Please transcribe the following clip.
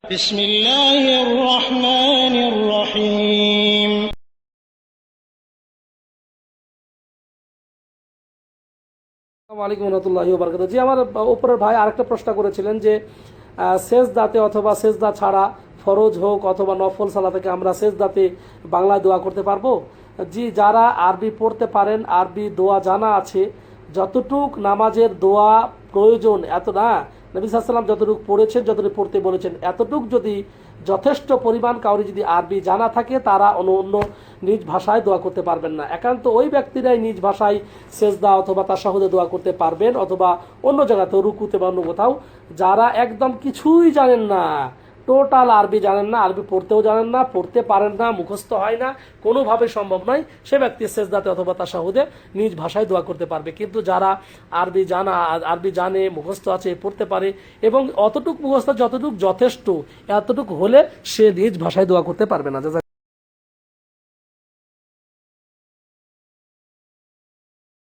بسم الله الرحمن الرحيم আসসালামু আলাইকুম রহমতুল্লাহি ওয়া বারাকাতুহু। জি, আমার উপরের ভাই আরেকটা প্রশ্ন করেছিলেন যে সেজদাতে অথবা সেজদা ছাড়া ফরজ হোক অথবা নফল সালাত থেকে আমরা সেজদাতে বাংলায় দোয়া করতে পারবো? জি, যারা আরবি পড়তে পারেন, আরবি দোয়া জানা আছে, যতটুক নামাজের দোয়া প্রয়োজন এত না, নবী সাল্লাল্লাহু আলাইহি ওয়াসাল্লাম যতটুকু পড়েছেন, যতটুকু পড়তে বলেছেন, এতটুক যদি যথেষ্ট পরিমাণ কাউরি যদি আরবি জানা থাকে, তারা অন্য নিজ ভাষায় দোয়া করতে পারবেন না। একান্ত ওই ব্যক্তিরাই নিজ ভাষায় সেজদা অথবা তাশাহুদে দোয়া করতে পারবেন, অথবা অন্য জায়গাতেও রুকুতে বা অন্য কোথাও। যারা একদম কিছুই জানেন না, টোটাল আরবি জানেন না, আরবি পড়তেও জানেন না, পড়তে পারেন না, মুখস্থ হয় না, কোনোভাবে সম্ভব নয়, সে ব্যক্তি সেজদাতে অথবা তাশাহুদে নিজ ভাষায় দোয়া করতে পারবে। কিন্তু যারা আরবি জানে, মুখস্থ আছে, পড়তে পারে, এবং অতটুক মুখস্থ যতটুক যথেষ্ট, এতটুকু হলে সে নিজ ভাষায় দোয়া করতে পারবে না।